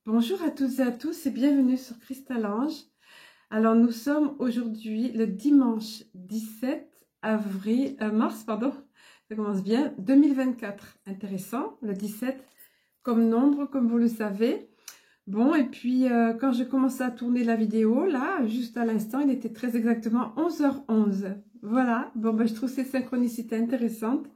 Bonjour à toutes et à tous et bienvenue sur Crystalange. Alors nous sommes aujourd'hui le dimanche 17 avril, mars, pardon, ça commence bien, 2024. Intéressant, le 17 comme nombre, comme vous le savez. Bon, et puis quand j'ai commencé à tourner la vidéo, là, juste à l'instant, il était très exactement 11h11. Voilà, bon, ben, je trouve cette synchronicité intéressante.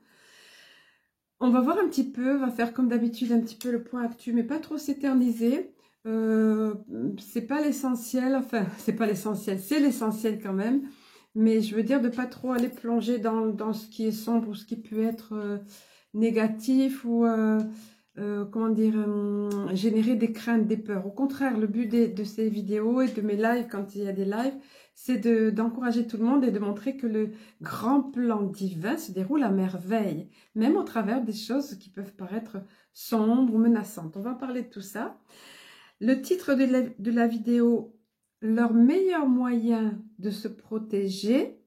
On va voir un petit peu, on va faire comme d'habitude un petit peu le point actu, mais pas trop s'éterniser. C'est pas l'essentiel, enfin, c'est pas l'essentiel, c'est l'essentiel quand même. Mais je veux dire de pas trop aller plonger dans ce qui est sombre ou ce qui peut être négatif ou, comment dire, générer des craintes, des peurs. Au contraire, le but de ces vidéos et de mes lives, quand il y a des lives, c'est d'encourager tout le monde et de montrer que le grand plan divin se déroule à merveille, même au travers des choses qui peuvent paraître sombres ou menaçantes. On va parler de tout ça. Le titre de la vidéo, leur meilleur moyen de se protéger,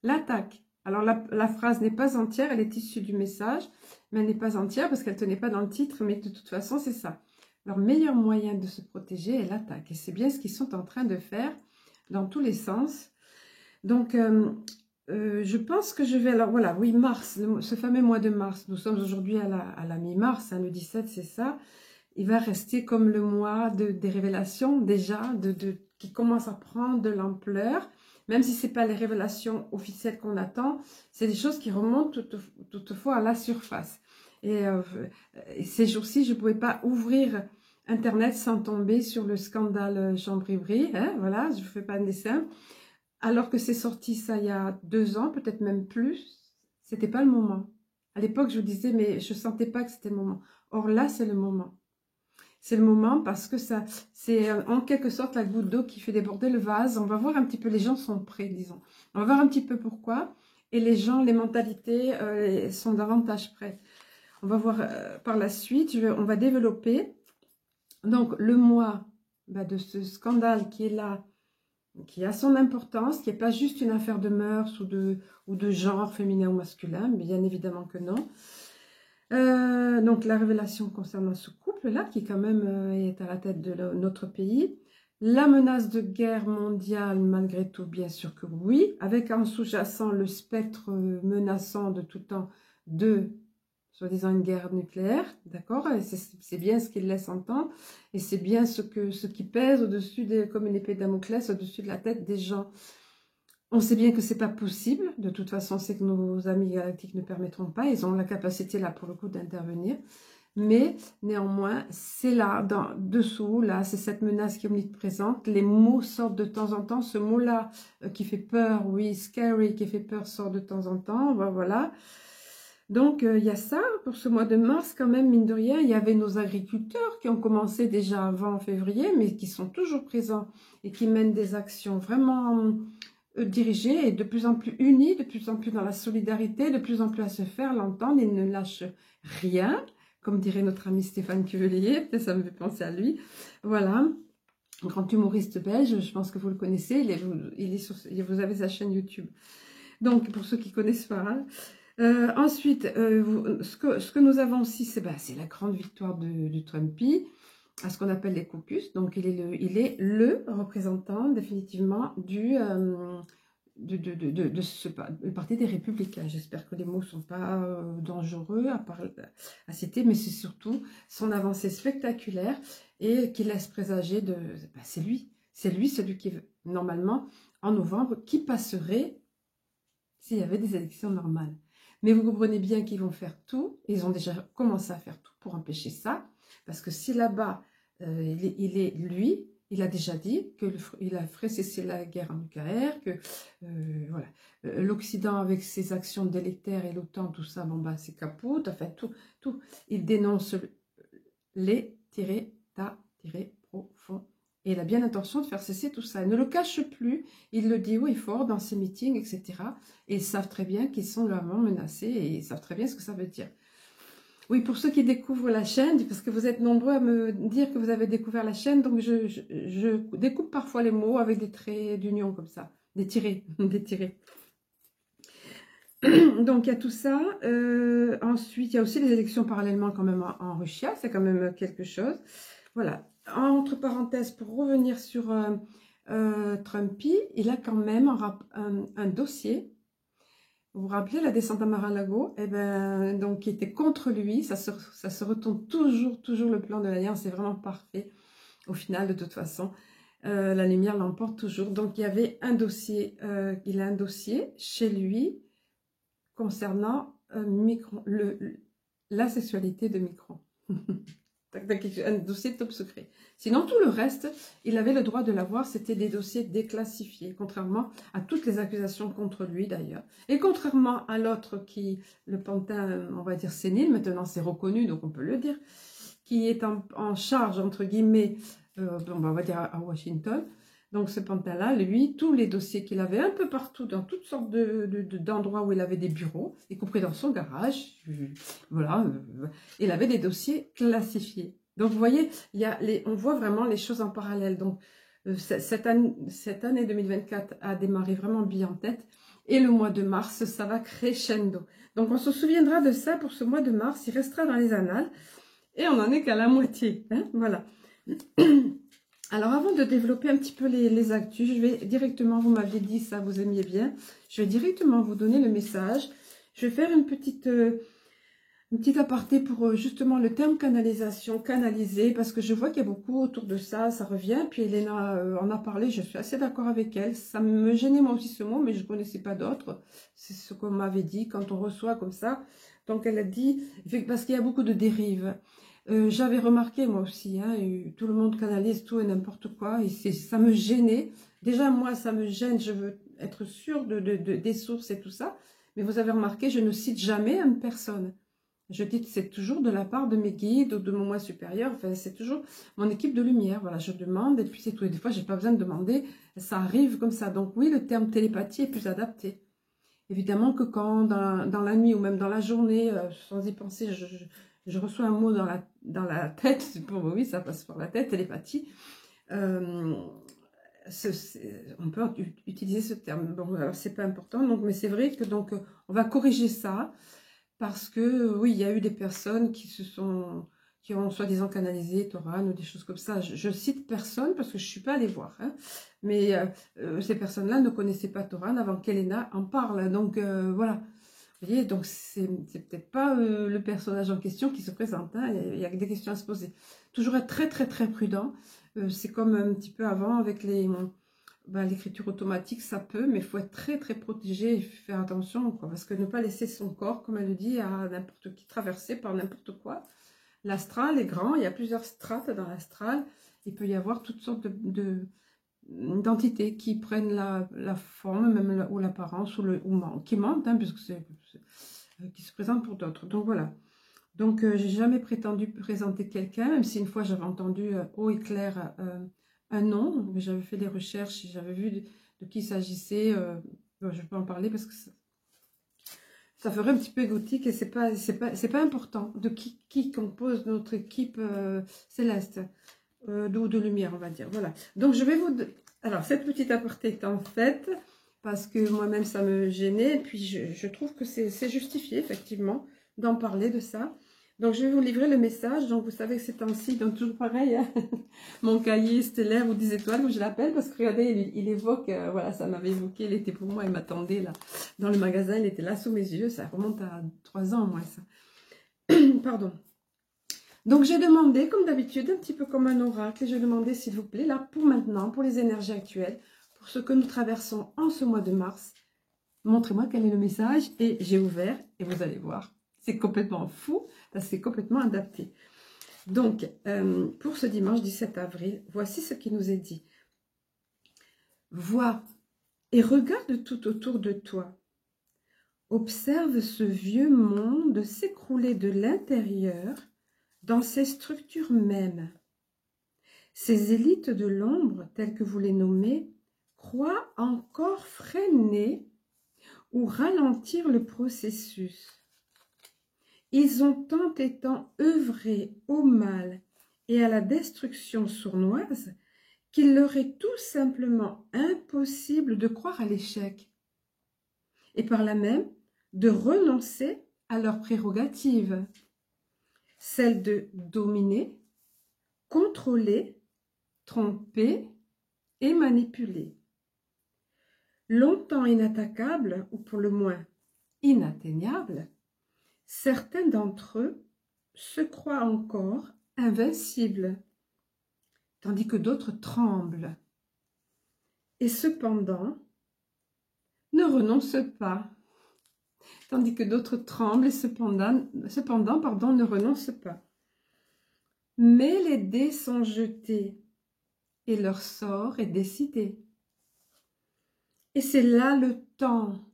l'attaque. Alors la phrase n'est pas entière, elle est issue du message, mais elle n'est pas entière parce qu'elle ne tenait pas dans le titre, mais de toute façon c'est ça. Leur meilleur moyen de se protéger est l'attaque. Et c'est bien ce qu'ils sont en train de faire dans tous les sens. Donc, je pense que je vais... Alors voilà, oui, mars, ce fameux mois de mars, nous sommes aujourd'hui à la mi-mars, hein, le 17 c'est ça. Il va rester comme le mois des révélations déjà, qui commence à prendre de l'ampleur. Même si ce n'est pas les révélations officielles qu'on attend, c'est des choses qui remontent toutefois à la surface. Et ces jours-ci, je ne pouvais pas ouvrir Internet sans tomber sur le scandale Chambry-Brie. Hein, voilà, je ne fais pas un dessin. Alors que c'est sorti ça il y a 2 ans, peut-être même plus, c'était pas le moment. À l'époque, je vous disais, mais je sentais pas que c'était le moment. Or là, c'est le moment. C'est le moment parce que ça, c'est en quelque sorte la goutte d'eau qui fait déborder le vase. On va voir un petit peu, les gens sont prêts, disons. On va voir un petit peu pourquoi. Et les gens, les mentalités sont davantage prêtes. On va voir par la suite, on va développer. Donc, le mois de ce scandale qui est là, qui a son importance, qui n'est pas juste une affaire de mœurs ou de genre féminin ou masculin, bien évidemment que non. Donc la révélation concernant ce couple-là, qui quand même est à la tête de notre pays. La menace de guerre mondiale, malgré tout, bien sûr que oui, avec en sous-jacent le spectre menaçant de tout temps de, soi-disant, une guerre nucléaire, d'accord? C'est bien ce qu'il laisse entendre, et c'est bien ce qui pèse au-dessus, comme une épée de Damoclès, au-dessus de la tête des gens. On sait bien que c'est pas possible. De toute façon, c'est que nos amis galactiques ne permettront pas. Ils ont la capacité, là, pour le coup, d'intervenir. Mais, néanmoins, c'est là, dessous, là, c'est cette menace qui est omniprésente. Les mots sortent de temps en temps. Ce mot-là, qui fait peur, oui, scary, qui fait peur, sort de temps en temps. Voilà. Donc, il y a ça. Pour ce mois de mars, quand même, mine de rien, il y avait nos agriculteurs qui ont commencé déjà avant février, mais qui sont toujours présents et qui mènent des actions vraiment dirigés et de plus en plus unis, de plus en plus dans la solidarité, de plus en plus à se faire l'entendre. Ils ne lâchent rien, comme dirait notre ami Stéphane Cuvelier, peut-être ça me fait penser à lui. Voilà, un grand humoriste belge, je pense que vous le connaissez, vous avez sa chaîne YouTube. Donc, pour ceux qui ne connaissent pas. Hein. Ensuite, ce que nous avons aussi, c'est la grande victoire de Trumpy, à ce qu'on appelle les caucus. Donc, il est le représentant définitivement de ce parti des Républicains. J'espère que les mots ne sont pas dangereux à citer, mais c'est surtout son avancée spectaculaire et qui laisse présager c'est lui. C'est lui, celui qui, normalement, en novembre, qui passerait s'il y avait des élections normales. Mais vous comprenez bien qu'ils vont faire tout, ils ont déjà commencé à faire tout pour empêcher ça, parce que si là-bas, il a déjà dit qu'il a ferait cesser la guerre nucléaire, que voilà, l'Occident avec ses actions délétères et l'OTAN, tout ça, c'est capote, enfin tout. Il dénonce les profonds. Et il a bien l'intention de faire cesser tout ça. Il ne le cache plus, il le dit haut et fort dans ses meetings, etc. Et ils savent très bien qu'ils sont vraiment menacés et ils savent très bien ce que ça veut dire. Oui, pour ceux qui découvrent la chaîne, parce que vous êtes nombreux à me dire que vous avez découvert la chaîne, donc je découpe parfois les mots avec des traits d'union comme ça, des tirés, des tirés. Donc il y a tout ça. Ensuite, il y a aussi les élections parallèlement quand même en Russie, c'est quand même quelque chose. Voilà. Entre parenthèses, pour revenir sur Trumpy, il a quand même un dossier. Vous vous rappelez la descente à Mar-a-Lago, eh ben, donc qui était contre lui, ça se retourne toujours le plan de l'Alliance, c'est vraiment parfait. Au final, de toute façon, la lumière l'emporte toujours. Donc il y avait un dossier, il a un dossier chez lui concernant la sexualité de Micron. Un dossier top secret. Sinon, tout le reste, il avait le droit de l'avoir. C'était des dossiers déclassifiés, contrairement à toutes les accusations contre lui, d'ailleurs. Et contrairement à l'autre qui, le pantin, on va dire sénile, maintenant c'est reconnu, donc on peut le dire, qui est en charge, entre guillemets, on va dire à Washington. Donc ce pantin-là, lui, tous les dossiers qu'il avait un peu partout, dans toutes sortes d'endroits où il avait des bureaux, y compris dans son garage, voilà, il avait des dossiers classifiés. Donc vous voyez, on voit vraiment les choses en parallèle. Donc cette année 2024 a démarré vraiment bien en tête. Et le mois de mars, ça va crescendo. Donc on se souviendra de ça pour ce mois de mars, il restera dans les annales. Et on n'en est qu'à la moitié, hein, voilà. Alors, avant de développer un petit peu les actus, je vais directement, vous m'aviez dit ça, vous aimiez bien, je vais directement vous donner le message. Je vais faire une petite aparté pour justement le terme canalisation, canaliser, parce que je vois qu'il y a beaucoup autour de ça, ça revient. Puis Elena en a parlé, je suis assez d'accord avec elle. Ça me gênait moi aussi ce mot, mais je ne connaissais pas d'autres. C'est ce qu'on m'avait dit quand on reçoit comme ça. Donc elle a dit, parce qu'il y a beaucoup de dérives. J'avais remarqué moi aussi, hein, tout le monde canalise tout et n'importe quoi, et ça me gênait. Déjà moi ça me gêne, je veux être sûre des sources et tout ça, mais vous avez remarqué, je ne cite jamais une personne. Je dis que c'est toujours de la part de mes guides ou de mon moi supérieur, enfin c'est toujours mon équipe de lumière, voilà, je demande et puis c'est tout. Et des fois j'ai pas besoin de demander, ça arrive comme ça. Donc oui, le terme télépathie est plus adapté. Évidemment que quand dans la nuit ou même dans la journée, sans y penser, je reçois un mot dans la tête, oui, ça passe par la tête, télépathie. On peut utiliser ce terme. Bon, alors c'est pas important, donc, mais c'est vrai que donc on va corriger ça parce que oui, il y a eu des personnes qui ont soi-disant canalisé Toran ou des choses comme ça. Je cite personne parce que je suis pas allée voir, hein, mais ces personnes-là ne connaissaient pas Toran avant qu'Elena en parle. Donc voilà. Vous voyez, donc c'est peut-être pas le personnage en question qui se présente, hein, il y a des questions à se poser. Toujours être très prudent, c'est comme un petit peu avant avec l'écriture automatique, ça peut, mais il faut être très protégé et faire attention, quoi, parce que ne pas laisser son corps, comme elle le dit, à n'importe qui, traversé par n'importe quoi. L'astral est grand, il y a plusieurs strates dans l'astral, il peut y avoir toutes sortes d'entités qui prennent la forme même ou l'apparence ou qui mentent, hein, puisque qui se présentent pour d'autres. Donc voilà. Donc j'ai jamais prétendu présenter quelqu'un, même si une fois j'avais entendu haut et clair un nom, mais j'avais fait des recherches et j'avais vu de qui il s'agissait. Je ne vais pas en parler parce que ça ferait un petit peu égotique et c'est pas important de qui compose notre équipe céleste. D'eau de lumière, on va dire. Voilà. Donc, je vais vous... Alors, cette petite aparté est en fait, parce que moi-même, ça me gênait. Et puis, je trouve que c'est justifié, effectivement, d'en parler de ça. Donc, je vais vous livrer le message. Donc, vous savez que ces temps-ci, donc toujours pareil, hein, mon cahier stellaire ou 10 étoiles, comme je l'appelle, parce que regardez, il évoque, voilà, ça m'avait évoqué, il était pour moi, il m'attendait là, dans le magasin, il était là sous mes yeux. Ça remonte à 3 ans, moi, ça. Pardon. Donc, j'ai demandé, comme d'habitude, un petit peu comme un oracle, et je demandais, s'il vous plaît, là, pour maintenant, pour les énergies actuelles, pour ce que nous traversons en ce mois de mars, montrez-moi quel est le message, et j'ai ouvert, et vous allez voir, c'est complètement fou, parce que c'est complètement adapté. Donc, pour ce dimanche 17 avril, voici ce qui nous est dit. Vois et regarde tout autour de toi. Observe ce vieux monde s'écrouler de l'intérieur, dans ces structures mêmes. Ces élites de l'ombre, telles que vous les nommez, croient encore freiner ou ralentir le processus. Ils ont tant et tant œuvré au mal et à la destruction sournoise qu'il leur est tout simplement impossible de croire à l'échec et par là même de renoncer à leurs prérogatives. Celle de dominer, contrôler, tromper et manipuler. Longtemps inattaquables, ou pour le moins inatteignables, certains d'entre eux se croient encore invincibles, tandis que d'autres tremblent. Et cependant, ne renoncent pas, tandis que d'autres tremblent et cependant, ne renoncent pas. Mais les dés sont jetés et leur sort est décidé. Et c'est là le temps,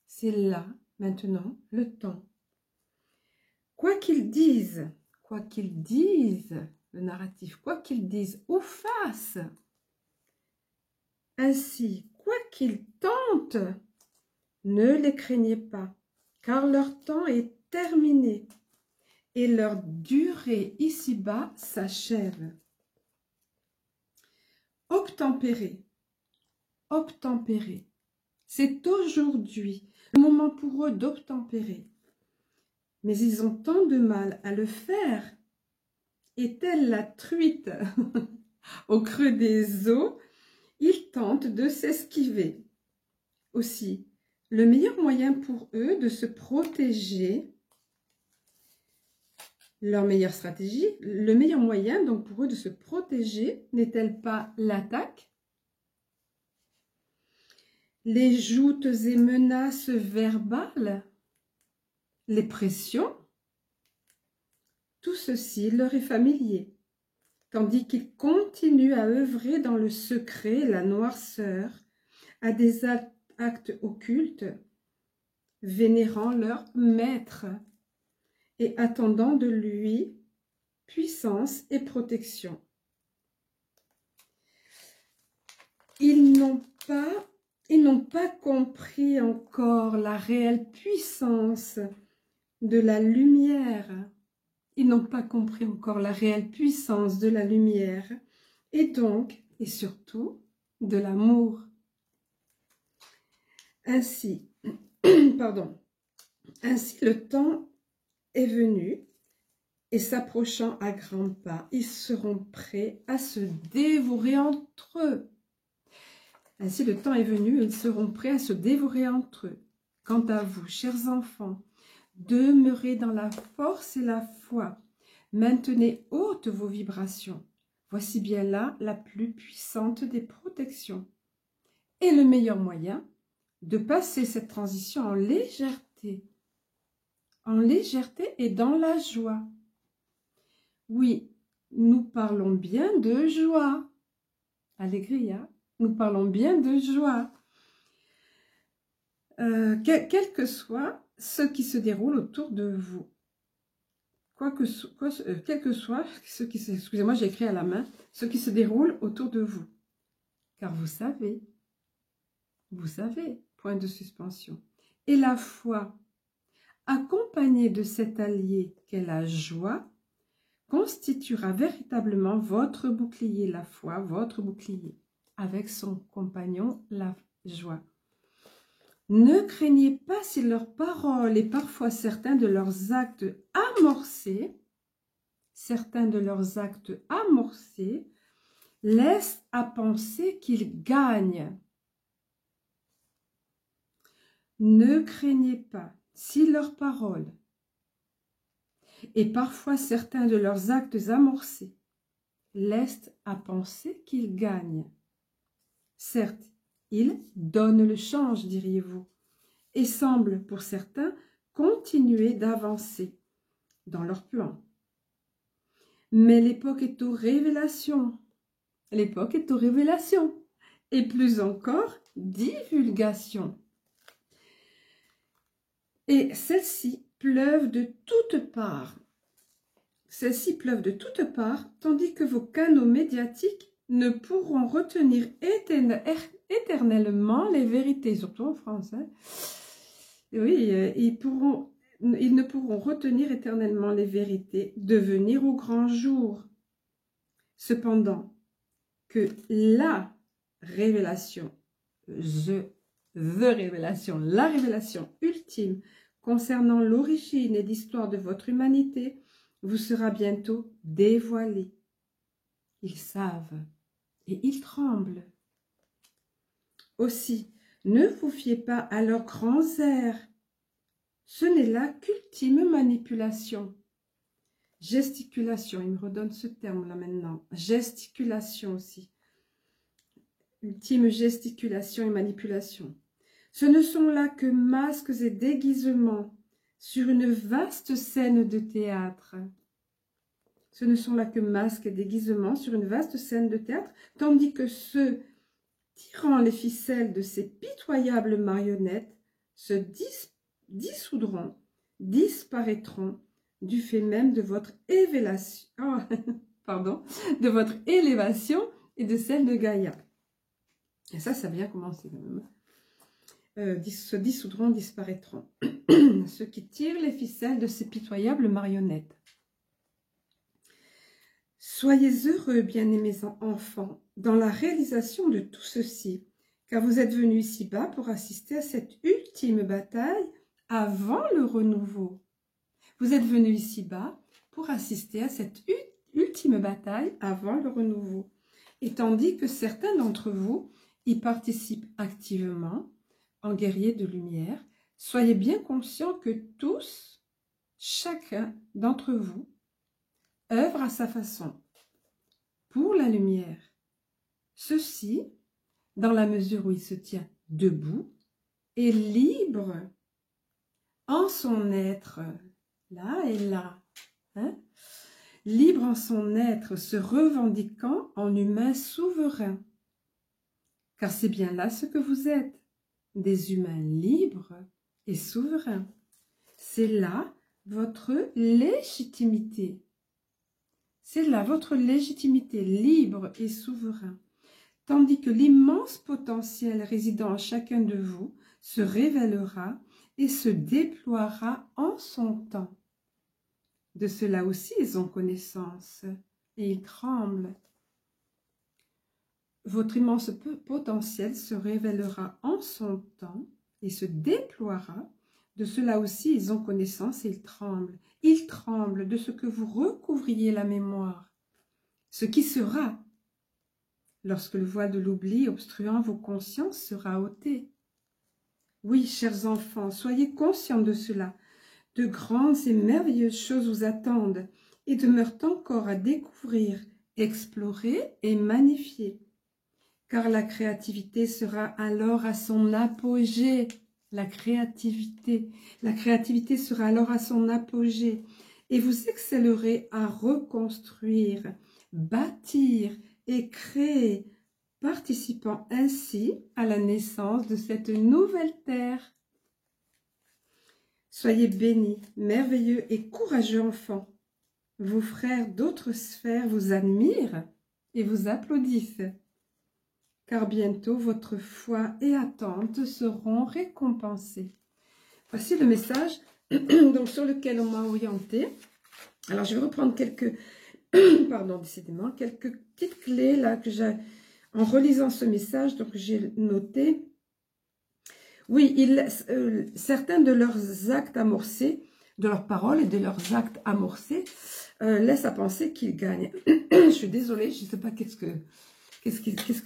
c'est là maintenant le temps. Quoi qu'ils disent, le narratif, quoi qu'ils disent ou fassent, ainsi, quoi qu'ils tentent, ne les craignez pas, car leur temps est terminé et leur durée ici-bas s'achève. Obtempérer, obtempérer, c'est aujourd'hui le moment pour eux d'obtempérer. Mais ils ont tant de mal à le faire, et telle la truite au creux des eaux, ils tentent de s'esquiver. Aussi, le meilleur moyen pour eux de se protéger, leur meilleure stratégie, le meilleur moyen donc pour eux de se protéger n'est-elle pas l'attaque? Les joutes et menaces verbales, les pressions, tout ceci leur est familier, tandis qu'ils continuent à œuvrer dans le secret, la noirceur, à des actes occultes, vénérant leur maître et attendant de lui puissance et protection. Ils n'ont pas compris encore la réelle puissance de la lumière. Ils n'ont pas compris encore la réelle puissance de la lumière et donc, et surtout, de l'amour. Ainsi, ainsi le temps est venu et s'approchant à grands pas, ils seront prêts à se dévorer entre eux. Ainsi le temps est venu et ils seront prêts à se dévorer entre eux. Quant à vous, chers enfants, demeurez dans la force et la foi. Maintenez hautes vos vibrations. Voici bien là la plus puissante des protections. Et le meilleur moyen de passer cette transition en légèreté et dans la joie. Oui, nous parlons bien de joie. Allegria, nous parlons bien de joie. Quel que soit ce qui se déroule autour de vous. Quel que soit ce qui se, excusez-moi, j'ai écrit à la main, ce qui se déroule autour de vous. Car vous savez, point de suspension. Et la foi, accompagnée de cet allié qu'est la joie, constituera véritablement votre bouclier, la foi, votre bouclier, avec son compagnon, la joie. Ne craignez pas si leurs paroles et parfois certains de leurs actes amorcés laissent à penser qu'ils gagnent. Ne craignez pas si leurs paroles et parfois certains de leurs actes amorcés laissent à penser qu'ils gagnent. Certes, ils donnent le change, diriez-vous, et semblent pour certains continuer d'avancer dans leur plan. Mais l'époque est aux révélations. L'époque est aux révélations. Et plus encore, divulgation. Et celles-ci pleuvent de toutes parts. Celles-ci pleuvent de toutes parts, tandis que vos canaux médiatiques ne pourront retenir éternellement les vérités, surtout en France. Hein. Oui, ils ne pourront retenir éternellement les vérités de venir au grand jour. Cependant, que la révélation, la révélation ultime concernant l'origine et l'histoire de votre humanité vous sera bientôt dévoilée. ils savent et ils tremblent. Aussi, ne vous fiez pas à leurs grands airs. Ce n'est là qu'ultime manipulation. Gesticulation, il me redonne ce terme-là maintenant. Gesticulation aussi. Ultime gesticulation et manipulation. Ce ne sont là que masques et déguisements sur une vaste scène de théâtre. Ce ne sont là que masques et déguisements sur une vaste scène de théâtre, tandis que ceux tirant les ficelles de ces pitoyables marionnettes se dissoudront, disparaîtront du fait même de votre élévation, de votre élévation et de celle de Gaïa. Et ça a bien commencé quand même. Se dissoudront, disparaîtront. Ceux qui tirent les ficelles de ces pitoyables marionnettes. Soyez heureux, bien-aimés enfants, dans la réalisation de tout ceci, car vous êtes venus ici-bas pour assister à cette ultime bataille avant le renouveau. Vous êtes venus ici-bas pour assister à cette ultime bataille avant le renouveau. Et tandis que certains d'entre vous y participent activement, en guerriers de lumière, soyez bien conscients que tous, chacun d'entre vous, œuvre à sa façon pour la lumière. Ceci, dans la mesure où il se tient debout, est libre en son être, là et là, hein? Libre en son être, se revendiquant en humain souverain. Car c'est bien là ce que vous êtes, des humains libres et souverains. C'est là votre légitimité. C'est là votre légitimité, libre et souverain. Tandis que l'immense potentiel résidant en chacun de vous se révélera et se déploiera en son temps. De cela aussi ils ont connaissance et ils tremblent. Votre immense potentiel se révélera en son temps et se déploiera. De cela aussi ils ont connaissance et ils tremblent. Ils tremblent de ce que vous recouvriez la mémoire, ce qui sera, lorsque le voile de l'oubli obstruant vos consciences sera ôté. Oui, chers enfants, soyez conscients de cela. De grandes et merveilleuses choses vous attendent et demeurent encore à découvrir, explorer et magnifier. Car la créativité sera alors à son apogée. La créativité sera alors à son apogée et vous excellerez à reconstruire, bâtir et créer, participant ainsi à la naissance de cette nouvelle terre. Soyez bénis, merveilleux et courageux enfants. Vos frères d'autres sphères vous admirent et vous applaudissent. Car bientôt votre foi et attente seront récompensées. Voici le message donc, sur lequel on m'a orienté. Alors, je vais reprendre quelques, quelques petites clés là que j'ai en relisant ce message. Donc, j'ai noté. Oui, certains de leurs actes amorcés, de leurs paroles et de leurs actes amorcés, laissent à penser qu'ils gagnent. Je suis désolée, je ne sais pas qu'est-ce que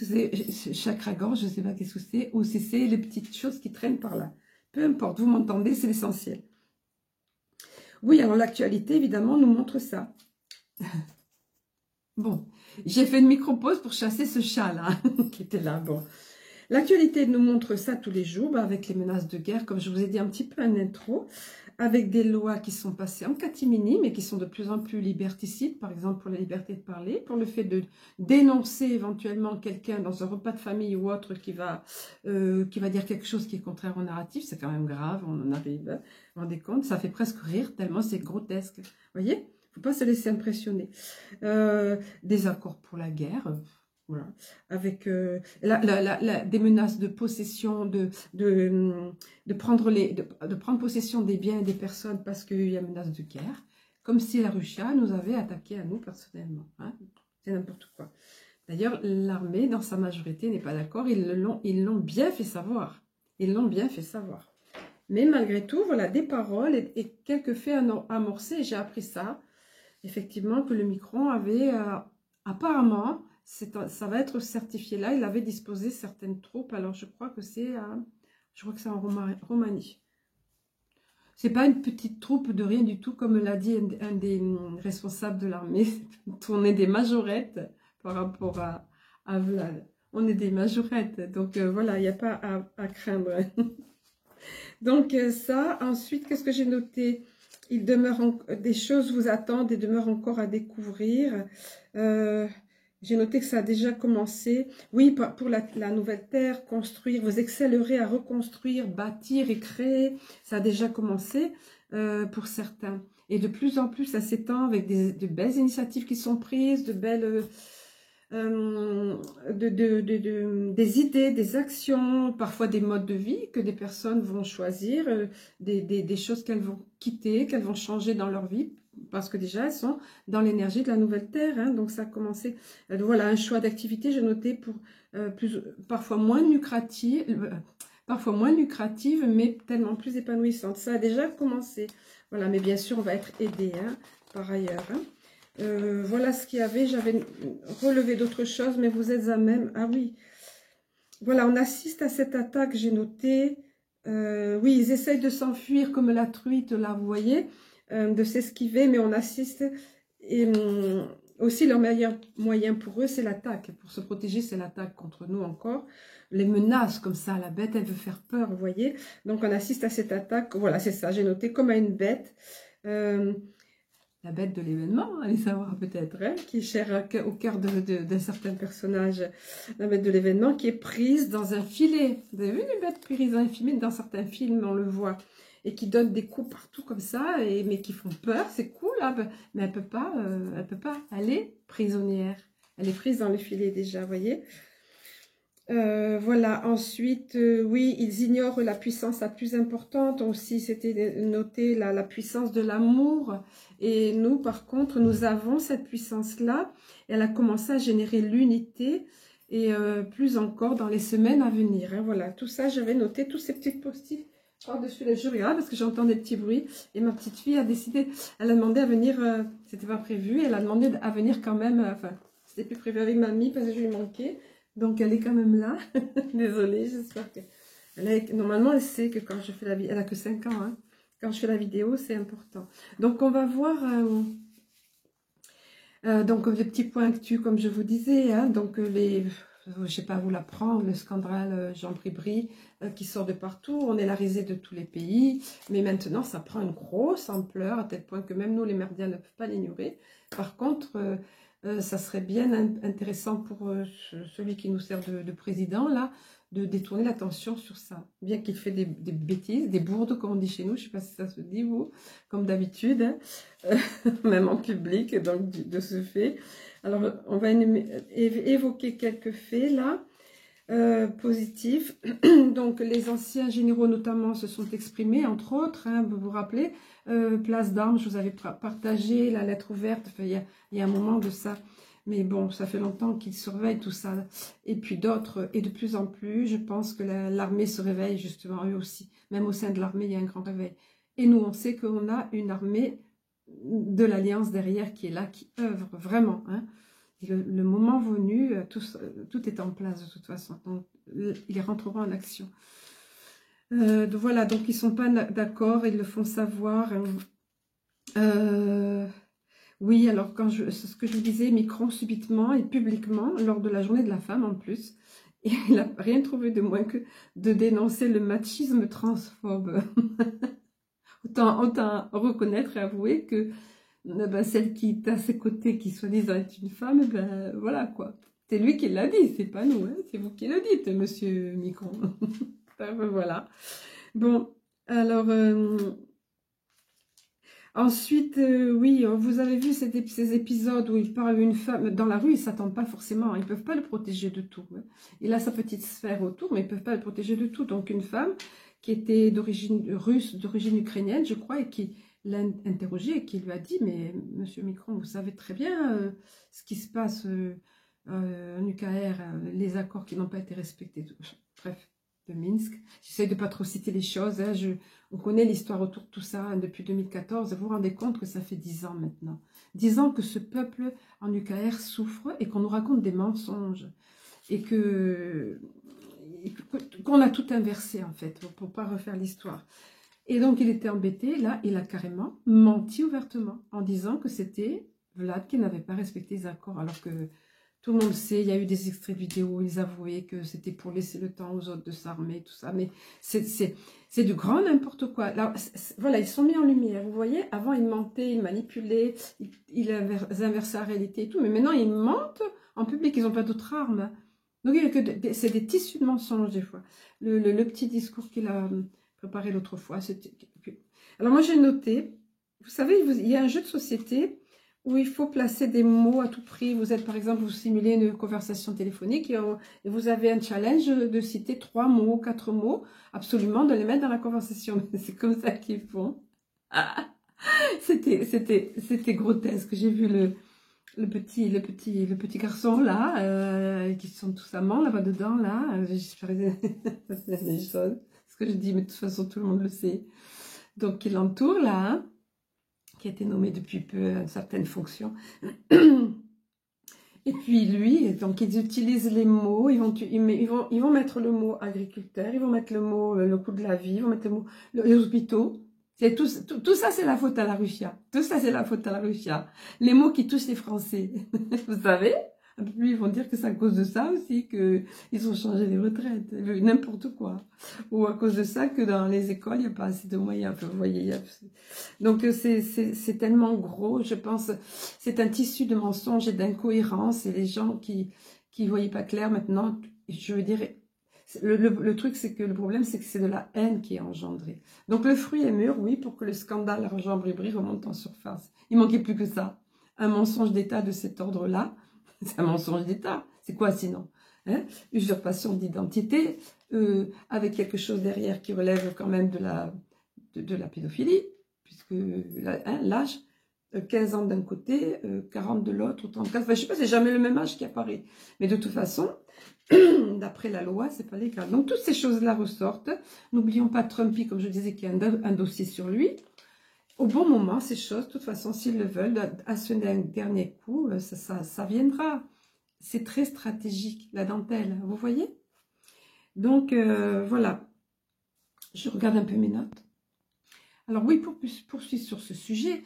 c'est, chakra-gorge, je ne sais pas qu'est-ce que c'est, ou si c'est les petites choses qui traînent par là. Peu importe, vous m'entendez, c'est l'essentiel. Oui, alors l'actualité, évidemment, nous montre ça. Bon, j'ai fait une micro-pause pour chasser ce chat-là, qui était là, bon. L'actualité nous montre ça tous les jours, avec les menaces de guerre, comme je vous ai dit un petit peu en intro, avec des lois qui sont passées en catimini, mais qui sont de plus en plus liberticides, par exemple pour la liberté de parler, pour le fait de dénoncer éventuellement quelqu'un dans un repas de famille ou autre qui va dire quelque chose qui est contraire au narratif, c'est quand même grave, on en arrive, vous vous rendez compte, ça fait presque rire, tellement c'est grotesque, vous voyez, il ne faut pas se laisser impressionner. Des accords pour la guerre, voilà, avec des menaces de possession, de prendre possession des biens et des personnes parce qu'il y a menace de guerre, comme si la Russie nous avait attaqué à nous personnellement. Hein, c'est n'importe quoi. D'ailleurs, l'armée, dans sa majorité, n'est pas d'accord. Ils l'ont bien fait savoir. Ils l'ont bien fait savoir. Mais malgré tout, voilà, des paroles et quelques faits amorcés. J'ai appris ça, effectivement, que le Micron avait apparemment, ça va être certifié là. Il avait disposé certaines troupes. Alors, je crois que c'est en Roumanie. C'est pas une petite troupe de rien du tout, comme l'a dit un des responsables de l'armée. On est des majorettes par rapport à Vlad. On est des majorettes. Donc, voilà, il n'y a pas à craindre. Donc, ça. Ensuite, qu'est-ce que j'ai noté? Il demeure des choses vous attendent et demeurent encore à découvrir. J'ai noté que ça a déjà commencé. Oui, pour la nouvelle terre, construire, vous excellerez à reconstruire, bâtir et créer. Ça a déjà commencé pour certains. Et de plus en plus, ça s'étend avec de belles initiatives qui sont prises, de belles... des idées, des actions, parfois des modes de vie que des personnes vont choisir, des choses qu'elles vont quitter, qu'elles vont changer dans leur vie, parce que déjà elles sont dans l'énergie de la nouvelle terre, hein, donc ça a commencé, voilà, un choix d'activité, j'ai noté pour parfois moins lucrative, mais tellement plus épanouissante. Ça a déjà commencé, voilà, mais bien sûr on va être aidé, hein, par ailleurs, hein. Voilà ce qu'il y avait. J'avais relevé d'autres choses, mais vous êtes à même. Ah oui. Voilà, on assiste à cette attaque, j'ai noté. Oui, ils essayent de s'enfuir comme la truite, là, vous voyez, de s'esquiver, mais on assiste. Et aussi, leur meilleur moyen pour eux, c'est l'attaque. Pour se protéger, c'est l'attaque contre nous encore. Les menaces comme ça, la bête, elle veut faire peur, vous voyez. Donc, on assiste à cette attaque. Voilà, c'est ça, j'ai noté comme à une bête. La bête de l'événement, allez savoir peut-être, hein, qui est chère au cœur d'un certain personnage, la bête de l'événement qui est prise dans un filet. Vous avez vu les bêtes prises dans un filet? Dans certains films, on le voit, et qui donnent des coups partout comme ça, mais qui font peur, c'est cool, hein, mais elle peut pas, elle est prisonnière. Elle est prise dans le filet déjà, vous voyez. Voilà, ensuite, oui, ils ignorent la puissance la plus importante. Aussi, c'était noté la puissance de l'amour. Et nous, par contre, nous avons cette puissance-là. Elle a commencé à générer l'unité et plus encore dans les semaines à venir. Hein, voilà, tout ça, j'avais noté tous ces petits post-it par-dessus les jeux. Regarde, parce que j'entends des petits bruits. Et ma petite fille a décidé, elle a demandé à venir, c'était pas prévu, elle a demandé à venir quand même, enfin, c'était plus prévu avec mamie parce que je lui manquais. Donc, elle est quand même là. Désolée, j'espère que... Normalement, elle sait que quand je fais la vidéo... Elle a que 5 ans, hein. Quand je fais la vidéo, c'est important. Donc, on va voir... donc, les petits points actus, comme je vous disais. Hein, donc, je ne sais pas vous l'apprendre, le scandale Jean Bribri qui sort de partout. On est la risée de tous les pays. Mais maintenant, ça prend une grosse ampleur, à tel point que même nous, les merdiens, ne peuvent pas l'ignorer. Par contre... ça serait bien intéressant pour celui qui nous sert de président, là, de détourner l'attention sur ça. Bien qu'il fait des bêtises, des bourdes, comme on dit chez nous, je ne sais pas si ça se dit, vous, comme d'habitude, hein, même en public, donc de ce fait. Alors, on va évoquer quelques faits, là, positifs. Donc, les anciens généraux, notamment, se sont exprimés, entre autres, hein, vous vous rappelez, Place d'Armes, je vous avais partagé la lettre ouverte, enfin, il y a un moment de ça, mais bon, ça fait longtemps qu'ils surveillent tout ça, et puis d'autres, et de plus en plus, je pense que l'armée se réveille, justement, eux aussi, même au sein de l'armée, il y a un grand réveil, et nous, on sait qu'on a une armée de l'Alliance derrière qui est là, qui œuvre vraiment, hein. Le moment venu, tout est en place de toute façon, donc ils rentreront en action. Voilà, donc ils ne sont pas d'accord, ils le font savoir. Oui, alors c'est ce que je vous disais, Macron subitement et publiquement, lors de la journée de la femme en plus, il n'a rien trouvé de moins que de dénoncer le machisme transphobe. autant reconnaître et avouer que celle qui est à ses côtés, qui soi-disant est une femme, ben voilà quoi. C'est lui qui l'a dit, c'est pas nous, hein, c'est vous qui le dites, monsieur Macron. Voilà. Bon, alors, ensuite, oui, vous avez vu ces épisodes où il parle d'une femme, dans la rue, ils ne s'attendent pas forcément, ils ne peuvent pas le protéger de tout. Hein. Il a sa petite sphère autour, mais ils ne peuvent pas le protéger de tout. Donc, une femme qui était d'origine russe, d'origine ukrainienne, je crois, et qui l'a interrogé et qui lui a dit, mais monsieur Macron, vous savez très bien ce qui se passe en UKR, les accords qui n'ont pas été respectés. Bref. de Minsk. J'essaie de pas trop citer les choses. Hein. On connaît l'histoire autour de tout ça hein, depuis 2014. Vous vous rendez compte que ça fait 10 ans maintenant. 10 ans que ce peuple en UKR souffre et qu'on nous raconte des mensonges. Et qu'on a tout inversé en fait, pour pas refaire l'histoire. Et donc il était embêté, là il a carrément menti ouvertement en disant que c'était Vlad qui n'avait pas respecté les accords, alors que tout le monde sait, il y a eu des extraits de vidéos où ils avouaient que c'était pour laisser le temps aux autres de s'armer, tout ça, mais c'est du grand n'importe quoi. Là, voilà, ils sont mis en lumière, vous voyez, avant ils mentaient, ils manipulaient, ils inversaient la réalité et tout, mais maintenant ils mentent en public, ils n'ont pas d'autres armes. Donc c'est des tissus de mensonges des fois. Le petit discours qu'il a préparé l'autre fois, c'était... Alors moi j'ai noté, vous savez, il y a un jeu de société où il faut placer des mots à tout prix. Vous êtes par exemple, vous simulez une conversation téléphonique et vous avez un challenge de citer 3 mots, 4 mots, absolument de les mettre dans la conversation. C'est comme ça qu'ils font. Ah, c'était grotesque. J'ai vu le petit garçon là, qui sont tous amants là-bas dedans là. J'espère des choses. Ce que je dis, mais de toute façon tout le monde le sait. Donc il l'entoure là, hein, qui a été nommé depuis peu à une certaine fonction. Et puis lui, donc ils utilisent les mots, ils vont mettre le mot agriculteur, ils vont mettre le mot le coût de la vie, ils vont mettre le mot les hôpitaux. Tout ça, c'est la faute à la Russia. Tout ça, c'est la faute à la Russia. Les mots qui touchent les Français. Vous savez? Puis ils vont dire que c'est à cause de ça aussi qu'ils ont changé les retraites. N'importe quoi. Ou à cause de ça que dans les écoles, il n'y a pas assez de moyens. Vous voyez, donc c'est tellement gros, je pense. C'est un tissu de mensonges et d'incohérences. Et les gens qui voyaient pas clair maintenant, je veux dire... Le truc, c'est que le problème, c'est que c'est de la haine qui est engendrée. Donc le fruit est mûr, oui, pour que le scandale Argent-Bri-Bri remonte en surface. Il manquait plus que ça. Un mensonge d'État de cet ordre-là, c'est un mensonge d'État. C'est quoi sinon, hein? Usurpation d'identité, avec quelque chose derrière qui relève quand même de la pédophilie, puisque l'âge, 15 ans d'un côté, 40 de l'autre, 34, enfin je sais pas, c'est jamais le même âge qui apparaît. Mais de toute façon, d'après la loi, c'est pas légal. Donc toutes ces choses-là ressortent. N'oublions pas Trumpy, comme je disais, qu'il y a un dossier sur lui. Au bon moment, ces choses, de toute façon, s'ils le veulent, à ce dernier coup, ça viendra. C'est très stratégique, la dentelle, vous voyez? Donc voilà, je regarde un peu mes notes. Alors oui, pour poursuivre sur ce sujet,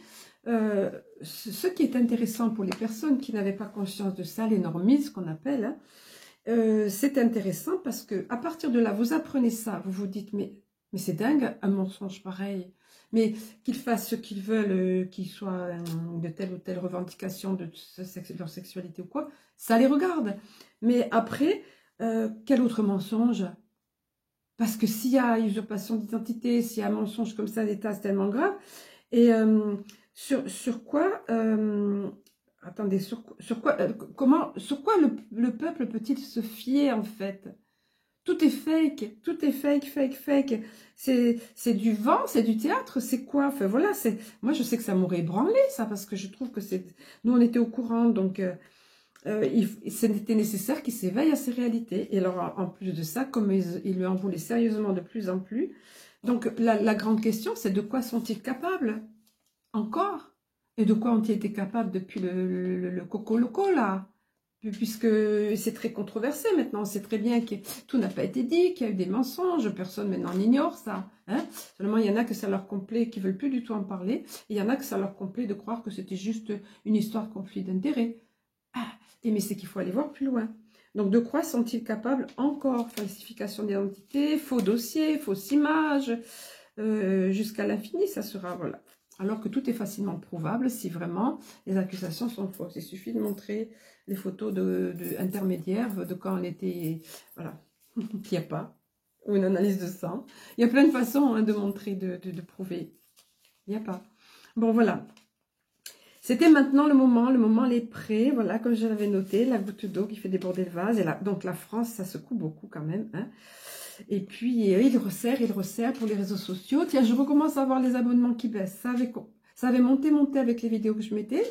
ce qui est intéressant pour les personnes qui n'avaient pas conscience de ça, les normistes qu'on appelle, hein, c'est intéressant parce que à partir de là, vous apprenez ça, vous vous dites mais c'est dingue, un mensonge pareil, mais qu'ils fassent ce qu'ils veulent, qu'ils soient de telle ou telle revendication de leur sexualité ou quoi, ça les regarde. Mais après, quel autre mensonge? Parce que s'il y a usurpation d'identité, s'il y a un mensonge comme ça d'État, c'est tellement grave. Et sur quoi... attendez, sur quoi le peuple peut-il se fier en fait? Tout est fake, fake. C'est du vent, c'est du théâtre, c'est quoi? Enfin voilà, moi je sais que ça m'aurait ébranlé ça, parce que je trouve que nous on était au courant, donc c'était nécessaire qu'il s'éveille à ces réalités. Et alors en plus de ça, comme ils lui en voulaient sérieusement de plus en plus, donc la grande question c'est de quoi sont-ils capables encore? Et de quoi ont-ils été capables depuis le Coco Loco, là? Puisque c'est très controversé maintenant, on sait très bien que tout n'a pas été dit, qu'il y a eu des mensonges, personne maintenant n'ignore ça. Hein? Seulement, il y en a que ça leur complaît, qui ne veulent plus du tout en parler, et il y en a que ça leur complaît de croire que c'était juste une histoire de conflit d'intérêts. Mais c'est qu'il faut aller voir plus loin. Donc, de quoi sont-ils capables encore? Falsification d'identité, faux dossiers, fausses images, jusqu'à l'infini, ça sera, voilà. Alors que tout est facilement prouvable si vraiment les accusations sont fausses. Il suffit de montrer les photos intermédiaires de quand on était... Voilà, qu'il n'y a pas. Ou une analyse de sang. Il y a plein de façons hein, de montrer, de prouver. Il n'y a pas. Bon, voilà. C'était maintenant le moment est prêt. Voilà, comme je l'avais noté, la goutte d'eau qui fait déborder le vase. Et là, donc la France, ça secoue beaucoup quand même. Hein. Et puis, il resserre pour les réseaux sociaux. Tiens, je recommence à voir les abonnements qui baissent. Ça avait monté avec les vidéos que je mettais.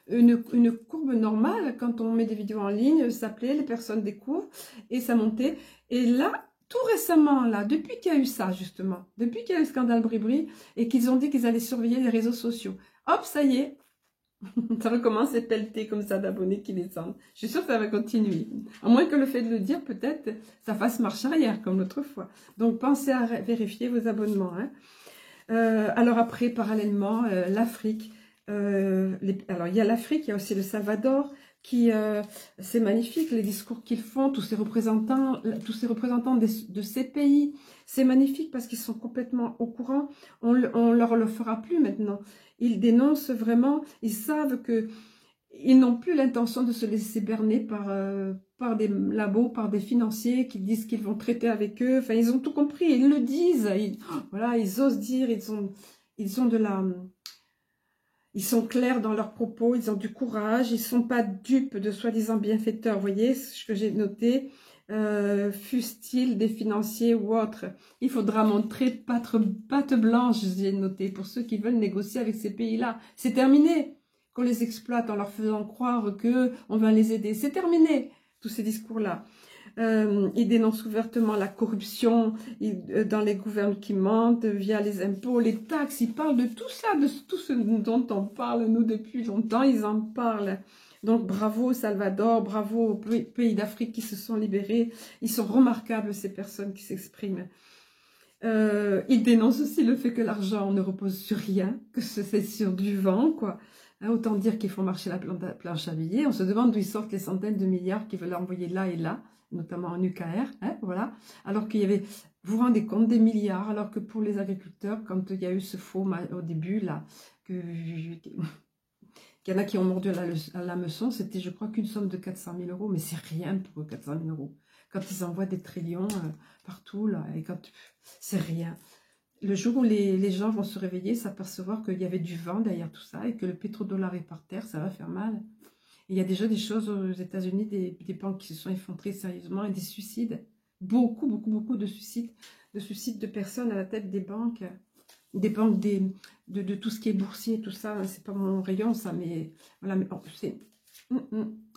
Une courbe normale, quand on met des vidéos en ligne, ça plaît, les personnes découvrent, et ça montait. Et là, tout récemment, là, depuis qu'il y a eu ça, justement, depuis qu'il y a eu le scandale Bribri, et qu'ils ont dit qu'ils allaient surveiller les réseaux sociaux, hop, ça y est, ça recommence à pelleter comme ça d'abonnés qui descendent. Je suis sûre que ça va continuer. À moins que le fait de le dire, peut-être, ça fasse marche arrière, comme l'autre fois. Donc, pensez à vérifier vos abonnements. Hein. Alors après, parallèlement, l'Afrique. Alors, il y a l'Afrique, il y a aussi le Salvador, qui c'est magnifique, les discours qu'ils font, tous ces représentants de ces pays. C'est magnifique parce qu'ils sont complètement au courant. On leur le fera plus maintenant. Ils dénoncent vraiment, ils savent que ils n'ont plus l'intention de se laisser berner par des labos, par des financiers qui disent qu'ils vont traiter avec eux. Enfin, ils ont tout compris, ils le disent. Voilà, ils osent dire, ils ont de la... Ils sont clairs dans leurs propos, ils ont du courage, ils ne sont pas dupes de soi-disant bienfaiteurs. Vous voyez ce que j'ai noté, fussent-ils des financiers ou autres. Il faudra montrer patte blanche, j'ai noté, pour ceux qui veulent négocier avec ces pays-là. C'est terminé qu'on les exploite en leur faisant croire qu'on va les aider. C'est terminé, tous ces discours-là. Ils dénoncent ouvertement la corruption dans les gouvernements qui mentent, via les impôts, les taxes. Ils parlent de tout ça, de tout ce dont on parle, nous, depuis longtemps. Ils en parlent. Donc, bravo Salvador, bravo aux pays d'Afrique qui se sont libérés. Ils sont remarquables, ces personnes qui s'expriment. Ils dénoncent aussi le fait que l'argent ne repose sur rien, que c'est sur du vent, quoi. Hein, autant dire qu'ils font marcher la planche à billets. On se demande d'où ils sortent les centaines de milliards qu'ils veulent envoyer là et là, notamment en UKR, hein, voilà. Alors qu'il y avait, vous vous rendez compte, des milliards, alors que pour les agriculteurs, quand il y a eu ce faux au début, là, qu'il y en a qui ont mordu à l'hameçon, c'était, je crois, qu'une somme de 400 000 €, mais c'est rien pour eux, 400 000 €. Quand ils envoient des trillions partout, là, et quand c'est rien. Le jour où les gens vont se réveiller, s'apercevoir qu'il y avait du vent derrière tout ça, et que le pétrodollar est par terre, ça va faire mal. Il y a déjà des choses aux États-Unis, des banques qui se sont effondrées sérieusement et des suicides. Beaucoup de suicides de personnes à la tête des banques de tout ce qui est boursier, tout ça. C'est pas mon rayon, ça, mais voilà, mais c'est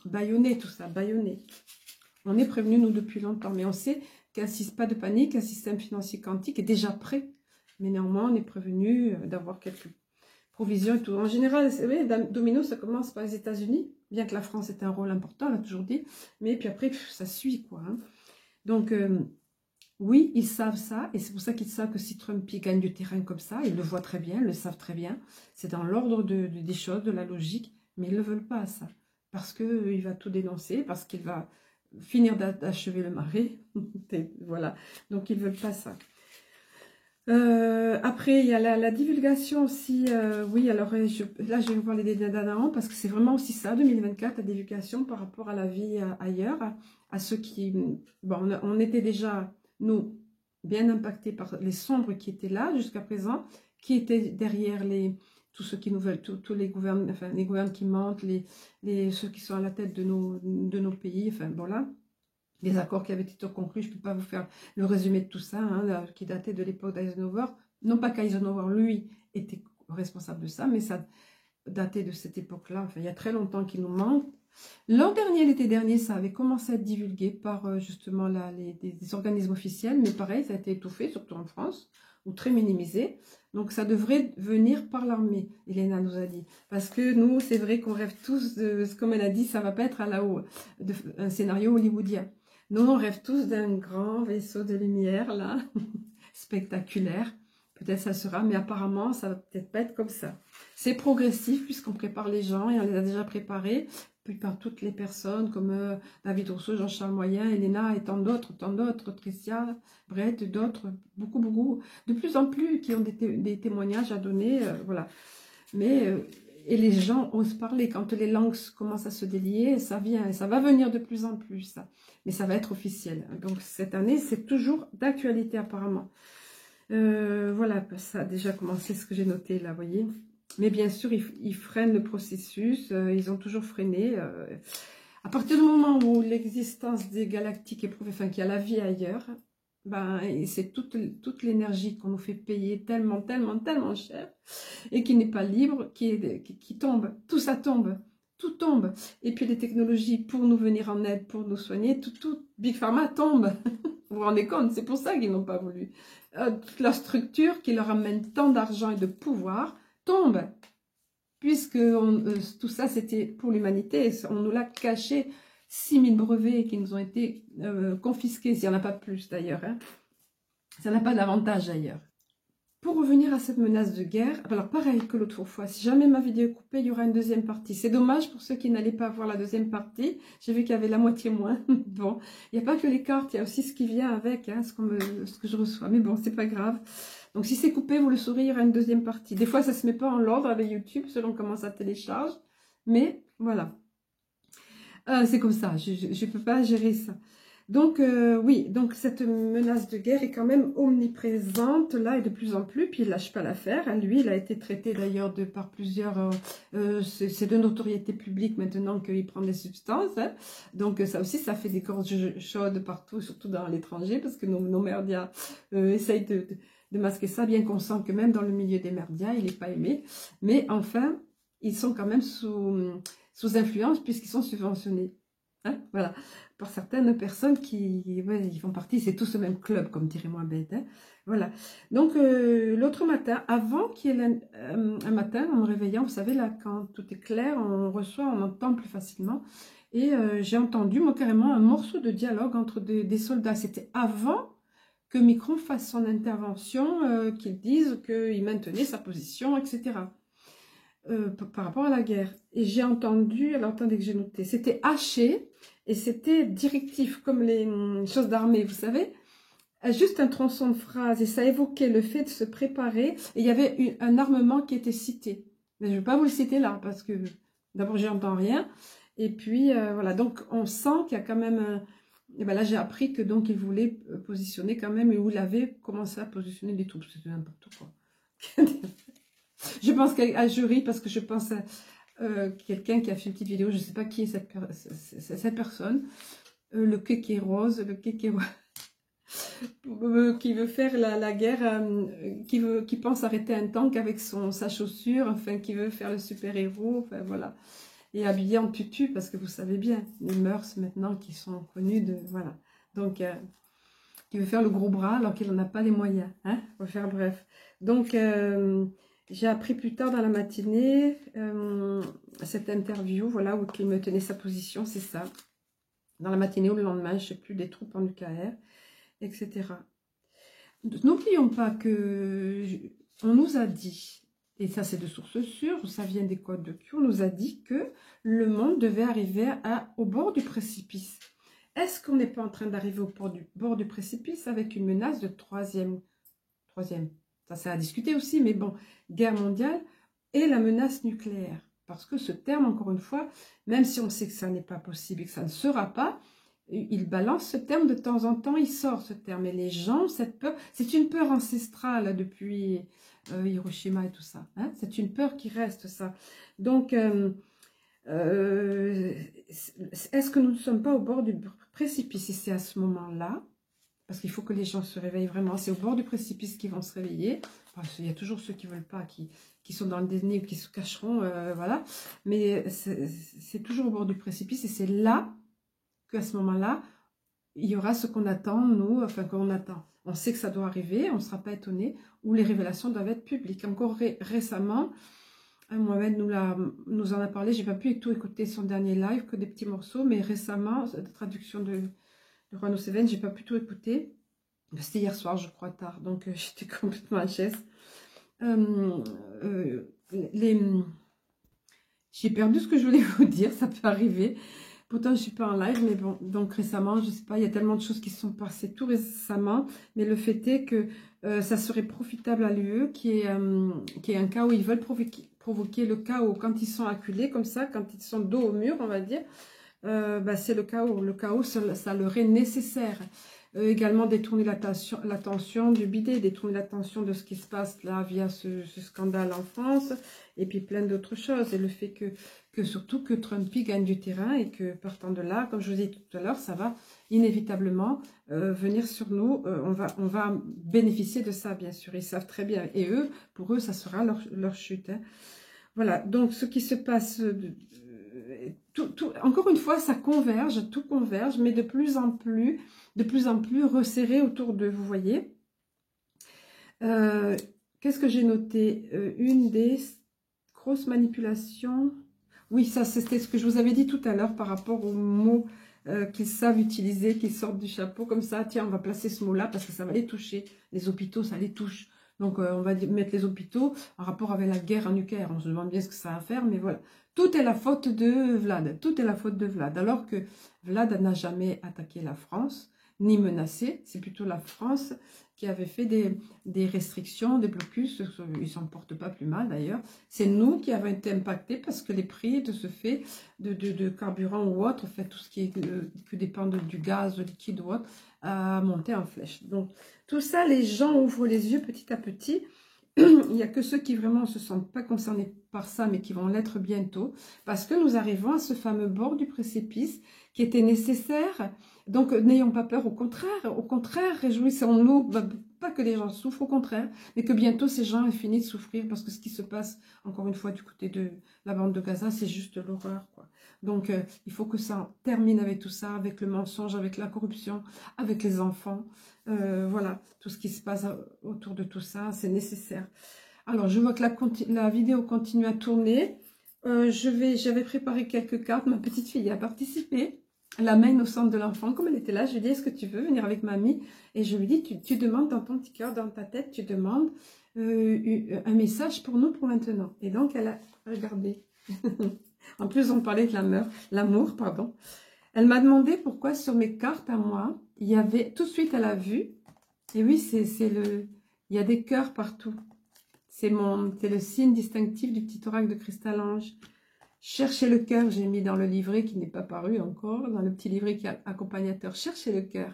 bâillonné tout ça, bâillonné. On est prévenus, nous, depuis longtemps, mais on sait pas de panique, un système financier quantique est déjà prêt. Mais néanmoins, on est prévenus d'avoir quelques provisions et tout. En général, vous savez, domino, ça commence par les États-Unis, bien que la France ait un rôle important, on l'a toujours dit, mais puis après, ça suit, quoi. Hein. Donc, oui, ils savent ça, et c'est pour ça qu'ils savent que si Trump gagne du terrain comme ça, ils le voient très bien, ils le savent très bien, c'est dans l'ordre des choses, de la logique, mais ils ne le veulent pas, ça, parce qu'il va tout dénoncer, parce qu'il va finir d'achever le marais, voilà, donc ils ne veulent pas ça. Après, il y a la divulgation aussi. Oui, alors là, je vais vous parler des d'avant parce que c'est vraiment aussi ça, 2024, la divulgation par rapport à la vie ailleurs, à ceux qui... Bon, on était déjà, nous, bien impactés par les sombres qui étaient là jusqu'à présent, qui étaient derrière tous ceux qui nous veulent, tous les gouvernements, enfin, les gouvernements qui mentent, ceux qui sont à la tête de nos pays, enfin, bon là. Les accords qui avaient été conclus, je ne peux pas vous faire le résumé de tout ça, hein, qui datait de l'époque d'Eisenhower. Non pas qu'Eisenhower, lui, était responsable de ça, mais ça datait de cette époque-là. Enfin, il y a très longtemps qu'il nous manque. L'an dernier, l'été dernier, ça avait commencé à être divulgué par justement des organismes officiels, mais pareil, ça a été étouffé, surtout en France, ou très minimisé. Donc ça devrait venir par l'armée, Elena nous a dit. Parce que nous, c'est vrai qu'on rêve tous, comme elle a dit, ça ne va pas être à la haut, un scénario hollywoodien. Nous, on rêve tous d'un grand vaisseau de lumière, là, spectaculaire. Peut-être ça sera, mais apparemment, ça va peut-être pas être comme ça. C'est progressif, puisqu'on prépare les gens, et on les a déjà préparés, puis par toutes les personnes, comme David Rousseau, Jean-Charles Moyen, Elena, et tant d'autres, Tricia, Brett, d'autres, beaucoup, de plus en plus, qui ont des témoignages à donner, voilà. Mais... et les gens osent parler. Quand les langues commencent à se délier, ça vient. Et ça va venir de plus en plus, ça. Mais ça va être officiel. Donc, cette année, c'est toujours d'actualité, apparemment. Voilà, ça a déjà commencé, ce que j'ai noté, là, vous voyez. Mais bien sûr, ils freinent le processus. Ils ont toujours freiné. À partir du moment où l'existence des galactiques est prouvée, enfin, qu'il y a la vie ailleurs, ben, c'est toute l'énergie qu'on nous fait payer tellement cher et qui n'est pas libre, qui tombe. Tout ça tombe. tout tombe. Et puis les technologies pour nous venir en aide, pour nous soigner, tout Big Pharma tombe. Vous vous rendez compte, c'est pour ça qu'ils n'ont pas voulu. Toute la structure qui leur amène tant d'argent et de pouvoir tombe. Puisque tout ça, c'était pour l'humanité. On nous l'a caché. 6000 brevets qui nous ont été confisqués, s'il n'y en a pas plus d'ailleurs. Hein. Ça n'a pas d'avantage d'ailleurs. Pour revenir à cette menace de guerre, alors pareil que l'autre fois, si jamais ma vidéo est coupée, il y aura une deuxième partie. C'est dommage pour ceux qui n'allaient pas voir la deuxième partie. J'ai vu qu'il y avait la moitié moins. Bon, il n'y a pas que les cartes, il y a aussi ce qui vient avec, hein, ce que je reçois. Mais bon, c'est pas grave. Donc si c'est coupé, vous le saurez, il y aura une deuxième partie. Des fois, ça se met pas en l'ordre avec YouTube, selon comment ça télécharge. Mais voilà. C'est comme ça, je ne peux pas gérer ça. Donc, oui, donc cette menace de guerre est quand même omniprésente, là, et de plus en plus, puis il ne lâche pas l'affaire. Hein. Lui, il a été traité d'ailleurs par plusieurs... c'est de notoriété publique maintenant qu'il prend des substances. Hein. Donc, ça aussi, ça fait des gorges chaudes partout, surtout dans l'étranger, parce que nos merdias essayent de masquer ça, bien qu'on sent que même dans le milieu des merdias, il n'est pas aimé. Mais enfin, ils sont quand même sous influence, puisqu'ils sont subventionnés. Hein, voilà, par certaines personnes qui font partie, c'est tous ce même club, comme dirait moi bête. Hein, voilà. Donc, l'autre matin, avant qu'il y ait un matin, en me réveillant, vous savez, là, quand tout est clair, on reçoit, on entend plus facilement. Et j'ai entendu, moi, carrément, un morceau de dialogue entre des soldats. C'était avant que Micron fasse son intervention, qu'il dise qu'il maintenait sa position, etc. Par rapport à la guerre. Et j'ai entendu, alors attendez que j'ai noté, c'était haché et c'était directif, comme les choses d'armée, vous savez, juste un tronçon de phrase, et ça évoquait le fait de se préparer, et il y avait un armement qui était cité. Mais je ne vais pas vous le citer là, parce que d'abord, j'entends rien, et puis voilà, donc on sent qu'il y a quand même... Et ben là, j'ai appris que donc il voulait positionner quand même, et où il avait commencé à positionner des troupes, c'était n'importe quoi. Je pense à jury parce que je pense à quelqu'un qui a fait une petite vidéo, je ne sais pas qui est cette personne, le kéké rose, qui veut faire la guerre, qui pense arrêter un tank avec sa chaussure, enfin qui veut faire le super-héros, enfin voilà. Et habillé en tutu parce que vous savez bien, les mœurs maintenant qui sont connues de... Voilà. Donc, qui veut faire le gros bras alors qu'il n'en a pas les moyens, hein, pour faire bref. Donc... j'ai appris plus tard dans la matinée cette interview, voilà, où il me tenait sa position, c'est ça. Dans la matinée ou le lendemain, je ne sais plus, des troupes en UKR, etc. N'oublions pas que on nous a dit, et ça c'est de sources sûres, ça vient des codes de Q, on nous a dit que le monde devait arriver au bord du précipice. Est-ce qu'on n'est pas en train d'arriver au bord du précipice avec une menace de troisième ça c'est à discuter aussi, mais bon, guerre mondiale et la menace nucléaire. Parce que ce terme, encore une fois, même si on sait que ça n'est pas possible et que ça ne sera pas, il balance ce terme de temps en temps, il sort ce terme. Et les gens, cette peur, c'est une peur ancestrale depuis Hiroshima et tout ça. Hein, c'est une peur qui reste, ça. Donc, est-ce que nous ne sommes pas au bord du précipice? Et c'est à ce moment-là, parce qu'il faut que les gens se réveillent vraiment. C'est au bord du précipice qu'ils vont se réveiller. Parce qu'il y a toujours ceux qui ne veulent pas, qui sont dans le déni ou qui se cacheront, voilà. Mais c'est toujours au bord du précipice et c'est là qu'à ce moment-là, il y aura ce qu'on attend, nous, enfin qu'on attend. On sait que ça doit arriver, on ne sera pas étonné, où les révélations doivent être publiques. Encore récemment, Mohamed nous en a parlé, j'ai pas pu tout écouter son dernier live, que des petits morceaux, mais récemment, la traduction de Juan Oseven, j'ai pas pu tout écouter. C'était hier soir, je crois, tard, donc j'étais complètement HS. J'ai perdu ce que je voulais vous dire, ça peut arriver. Pourtant, je ne suis pas en live, mais bon, donc récemment, je ne sais pas, il y a tellement de choses qui se sont passées tout récemment, mais le fait est que ça serait profitable à l'UE, qui est un cas où ils veulent provoquer le chaos. Quand ils sont acculés comme ça, quand ils sont dos au mur, on va dire, c'est le chaos. Le chaos, ça leur est nécessaire. Également détourner l'attention du bidet, détourner l'attention de ce qui se passe là via ce scandale en France, et puis plein d'autres choses. Et le fait que surtout que Trump gagne du terrain et que partant de là, comme je vous ai dit tout à l'heure, ça va inévitablement venir sur nous. On va bénéficier de ça, bien sûr. Ils savent très bien. Et eux, pour eux, ça sera leur chute. Hein. Voilà. Donc, ce qui se passe... encore une fois, ça converge, tout converge, mais de plus en plus resserré autour d'eux, vous voyez. Qu'est-ce que j'ai noté? Une des grosses manipulations. Oui, ça c'était ce que je vous avais dit tout à l'heure par rapport aux mots qu'ils savent utiliser, qui sortent du chapeau comme ça. Tiens, on va placer ce mot-là parce que ça va les toucher. Les hôpitaux, ça les touche. Donc, on va mettre les hôpitaux en rapport avec la guerre en Ukraine. On se demande bien ce que ça a à faire, mais voilà. Tout est la faute de Vlad. Tout est la faute de Vlad. Alors que Vlad n'a jamais attaqué la France, ni menacé. C'est plutôt la France qui avait fait des restrictions, des blocus. Ils ne s'en portent pas plus mal d'ailleurs. C'est nous qui avons été impactés parce que les prix de ce fait de carburant ou autre, en fait, tout ce qui est que dépend du gaz, liquide ou autre, a monté en flèche. Donc, tout ça, les gens ouvrent les yeux petit à petit. Il n'y a que ceux qui vraiment ne se sentent pas concernés par ça, mais qui vont l'être bientôt, parce que nous arrivons à ce fameux bord du précipice qui était nécessaire. Donc, n'ayons pas peur, au contraire, réjouissons-nous, pas que les gens souffrent, au contraire, mais que bientôt ces gens aient fini de souffrir, parce que ce qui se passe, encore une fois, du côté de la bande de Gaza, c'est juste l'horreur, quoi. Donc, il faut que ça termine avec tout ça, avec le mensonge, avec la corruption, avec les enfants. Voilà, tout ce qui se passe autour de tout ça, c'est nécessaire. Alors, je vois que la vidéo continue à tourner. J'avais préparé quelques cartes. Ma petite fille a participé. La main au centre de l'enfant, comme elle était là, je lui ai dit, est-ce que tu veux venir avec mamie? Et je lui ai dit, tu demandes dans ton petit cœur, dans ta tête, tu demandes un message pour nous pour maintenant. Et donc, elle a regardé. En plus, on parlait de l'amour, pardon. Elle m'a demandé pourquoi sur mes cartes à moi, il y avait, tout de suite elle a vu, et oui, il y a des cœurs partout. C'est le signe distinctif du petit oracle de Cristal-Ange. Cherchez le cœur, j'ai mis dans le livret qui n'est pas paru encore, dans le petit livret qui est accompagnateur. Cherchez le cœur,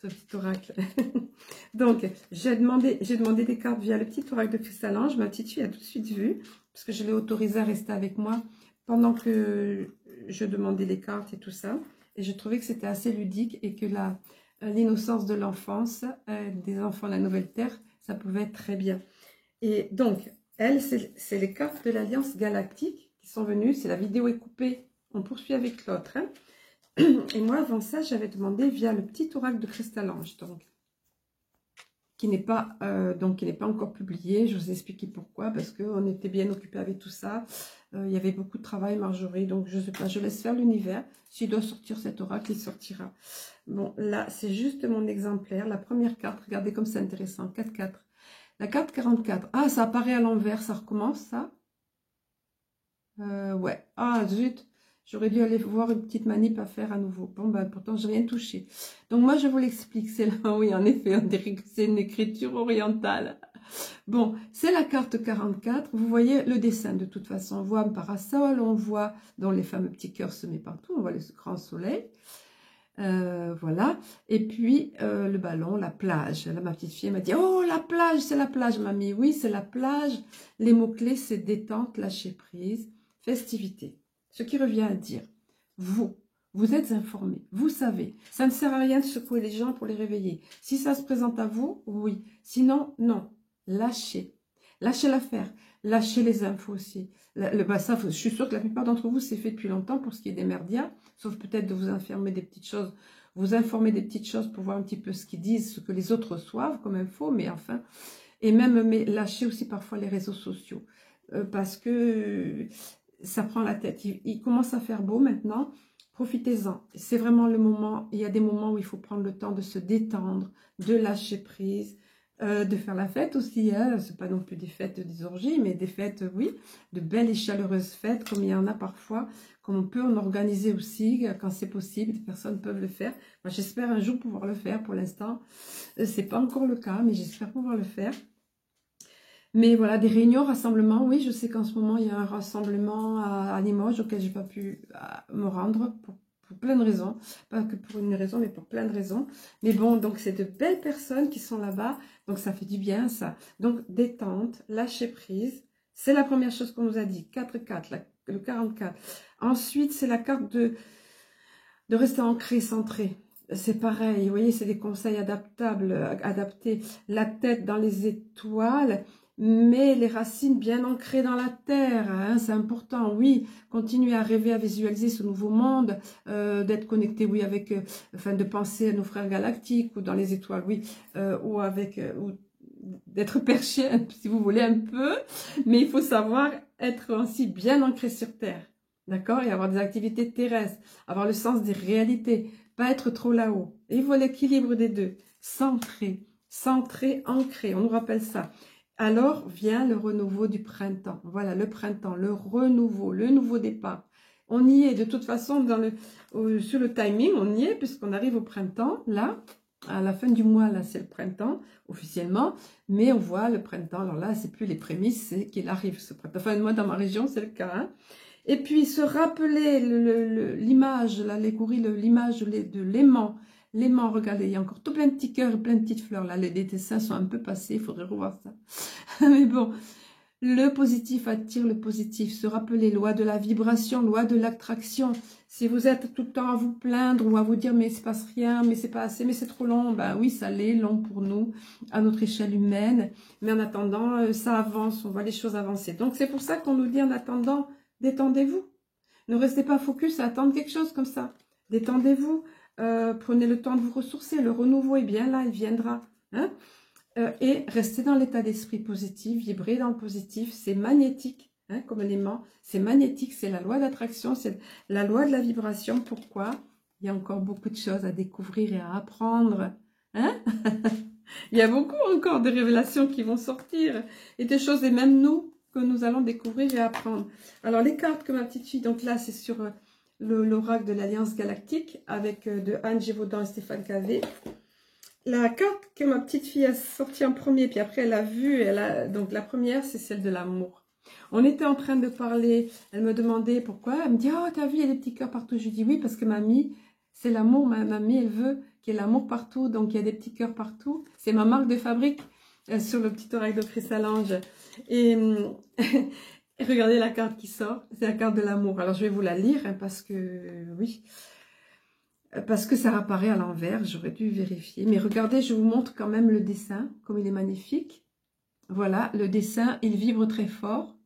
ce petit oracle. Donc, j'ai demandé des cartes via le petit oracle de Cristal-Ange. Ma petite fille a tout de suite vu, parce que je l'ai autorisée à rester avec moi pendant que je demandais les cartes et tout ça. Et je trouvais que c'était assez ludique et que l'innocence de l'enfance, des enfants de la nouvelle terre, ça pouvait être très bien. Et donc, elle, c'est les cartes de l'Alliance Galactique qui sont venues. Si la vidéo est coupée, on poursuit avec l'autre. Hein. Et moi, avant ça, j'avais demandé via le petit oracle de Cristal-Ange, donc, qui n'est pas encore publié. Je vous ai expliqué pourquoi, parce qu'on était bien occupé avec tout ça. Il y avait beaucoup de travail, Marjorie, donc je ne sais pas, je laisse faire l'univers. S'il doit sortir cet oracle, il sortira. Bon, là, c'est juste mon exemplaire. La première carte, regardez comme c'est intéressant, 4-4. La carte 44. Ah, ça apparaît à l'envers, ça recommence, ça? Ouais. Ah, zut. J'aurais dû aller voir une petite manip à faire à nouveau. Bon, ben, pourtant, je n'ai rien touché. Donc, moi, je vous l'explique. C'est là, oui, en effet, on dirait que c'est une écriture orientale. Bon, c'est la carte 44. Vous voyez le dessin, de toute façon. On voit un parasol, on voit dans les fameux petits cœurs semés partout. On voit le grand soleil. Voilà, et puis le ballon, la plage. Là, ma petite fille m'a dit, oh, la plage, c'est la plage, mamie. Oui, c'est la plage. Les mots-clés, c'est détente, lâcher prise, festivité. Ce qui revient à dire, vous êtes informés, vous savez. Ça ne sert à rien de secouer les gens pour les réveiller. Si ça se présente à vous, oui. Sinon, non. Lâchez. Lâchez l'affaire. Lâchez les infos aussi. Ça, je suis sûre que la plupart d'entre vous, c'est fait depuis longtemps pour ce qui est des merdias, sauf peut-être de vous informer des petites choses, pour voir un petit peu ce qu'ils disent, ce que les autres reçoivent comme info, mais enfin, et même lâchez aussi parfois les réseaux sociaux, parce que ça prend la tête. Il commence à faire beau maintenant, profitez-en. C'est vraiment le moment, il y a des moments où il faut prendre le temps de se détendre, de lâcher prise, de faire la fête aussi, hein. C'est pas non plus des fêtes des orgies, mais des fêtes, oui, de belles et chaleureuses fêtes, comme il y en a parfois, comme on peut en organiser aussi, quand c'est possible, des personnes peuvent le faire. Moi, j'espère un jour pouvoir le faire, pour l'instant, c'est pas encore le cas, mais j'espère pouvoir le faire. Mais voilà, des réunions, rassemblements, oui, je sais qu'en ce moment, il y a un rassemblement à Limoges auquel j'ai pas pu me rendre pour plein de raisons, pas que pour une raison, mais pour plein de raisons. Mais bon, donc c'est de belles personnes qui sont là-bas, donc ça fait du bien, ça. Donc détente, lâcher prise, c'est la première chose qu'on nous a dit, 4-4, le 44. Ensuite, c'est la carte de rester ancré, centré. C'est pareil, vous voyez, c'est des conseils adaptables, adaptés, la tête dans les étoiles, mais les racines bien ancrées dans la terre, hein, c'est important, oui, continuer à rêver, à visualiser ce nouveau monde, d'être connecté, oui, avec, enfin, de penser à nos frères galactiques, ou dans les étoiles, oui, ou avec, ou d'être perché, si vous voulez, un peu, mais il faut savoir être aussi bien ancré sur terre, d'accord, et avoir des activités terrestres, avoir le sens des réalités, pas être trop là-haut, et il faut l'équilibre des deux, centré, ancré, on nous rappelle ça. Alors vient le renouveau du printemps. Voilà, le printemps, le renouveau, le nouveau départ. On y est de toute façon sur le timing, on y est puisqu'on arrive au printemps, là, à la fin du mois, là c'est le printemps, officiellement, mais on voit le printemps, alors là c'est plus les prémices, c'est qu'il arrive ce printemps. Enfin moi dans ma région c'est le cas, hein. Et puis se rappeler l'image, l'allégorie, l'image de l'aimant. L'aimant, regardez, il y a encore tout plein de petits cœurs et plein de petites fleurs. Là, les dessins sont un peu passés, il faudrait revoir ça. Mais bon, le positif attire le positif. Se rappeler, loi de la vibration, loi de l'attraction. Si vous êtes tout le temps à vous plaindre ou à vous dire « mais il ne se passe rien, mais c'est pas assez, mais c'est trop long », ben oui, ça l'est, long pour nous, à notre échelle humaine. Mais en attendant, ça avance, on voit les choses avancer. Donc c'est pour ça qu'on nous dit en attendant, détendez-vous. Ne restez pas focus à attendre quelque chose comme ça. Détendez-vous. Prenez le temps de vous ressourcer, le renouveau est bien là, il viendra. Hein, et restez dans l'état d'esprit positif, vibrez dans le positif, c'est magnétique, hein, comme l'aimant, c'est magnétique, c'est la loi d'attraction, c'est la loi de la vibration. Pourquoi? Il y a encore beaucoup de choses à découvrir et à apprendre. Hein. Il y a beaucoup encore de révélations qui vont sortir, et des choses, et même nous, que nous allons découvrir et apprendre. Alors les cartes que ma petite fille, donc là c'est sur... l'oracle de l'Alliance Galactique avec de Anne Gévaudan et Stéphane Cavé. La carte que ma petite fille a sortie en premier, puis après elle a vu, donc la première c'est celle de l'amour. On était en train de parler, elle me demandait pourquoi, elle me dit « Oh, t'as vu, il y a des petits cœurs partout ?» Je lui dis « Oui, parce que mamie, c'est l'amour, ma mamie, elle veut qu'il y ait l'amour partout, donc il y a des petits cœurs partout. C'est ma marque de fabrique sur le petit oracle de Chrysalange. » Et... Et regardez la carte qui sort, c'est la carte de l'amour. Alors je vais vous la lire hein, parce que, oui, parce que ça apparaît à l'envers, j'aurais dû vérifier. Mais regardez, je vous montre quand même le dessin, comme il est magnifique. Voilà, le dessin, il vibre très fort.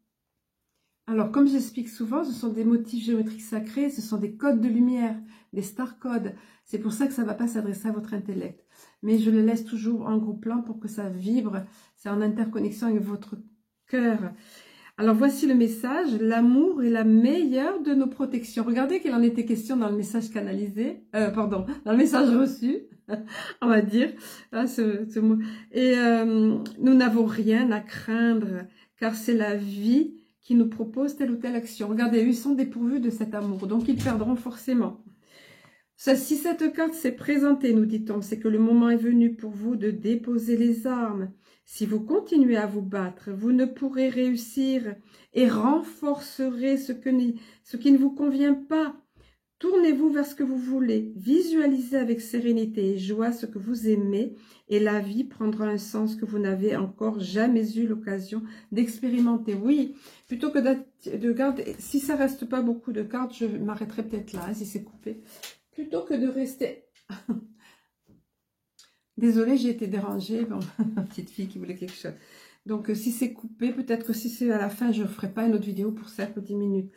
Alors comme j'explique souvent, ce sont des motifs géométriques sacrés, ce sont des codes de lumière, des star codes. C'est pour ça que ça ne va pas s'adresser à votre intellect. Mais je le laisse toujours en gros plan pour que ça vibre, c'est en interconnexion avec votre cœur. Alors voici le message, l'amour est la meilleure de nos protections. Regardez qu'il en était question dans le message canalisé, pardon, dans le message reçu, on va dire, hein, ce mot. Et nous n'avons rien à craindre, car c'est la vie qui nous propose telle ou telle action. Regardez, ils sont dépourvus de cet amour, donc ils perdront forcément. Si cette carte s'est présentée, nous dit-on, c'est que le moment est venu pour vous de déposer les armes. Si vous continuez à vous battre, vous ne pourrez réussir et renforcerez ce qui ne vous convient pas. Tournez-vous vers ce que vous voulez, visualisez avec sérénité et joie ce que vous aimez et la vie prendra un sens que vous n'avez encore jamais eu l'occasion d'expérimenter. Oui, plutôt que de garder, si ça reste pas beaucoup de cartes, je m'arrêterai peut-être là, hein, si c'est coupé. Plutôt que de rester... Désolée, j'ai été dérangée. Bon, ma petite fille qui voulait quelque chose. Donc, si c'est coupé, peut-être que si c'est à la fin, je ne ferai pas une autre vidéo pour 5 ou 10 minutes.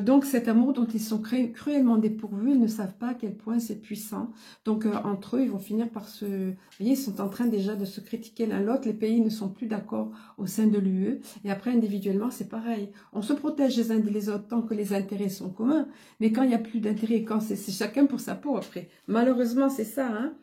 Donc, cet amour dont ils sont cruellement dépourvus, ils ne savent pas à quel point c'est puissant. Donc, entre eux, ils vont finir par se... Vous voyez, ils sont en train déjà de se critiquer l'un l'autre. Les pays ne sont plus d'accord au sein de l'UE. Et après, individuellement, c'est pareil. On se protège les uns des autres tant que les intérêts sont communs. Mais quand il n'y a plus d'intérêts, quand c'est chacun pour sa peau après. Malheureusement, c'est ça, hein.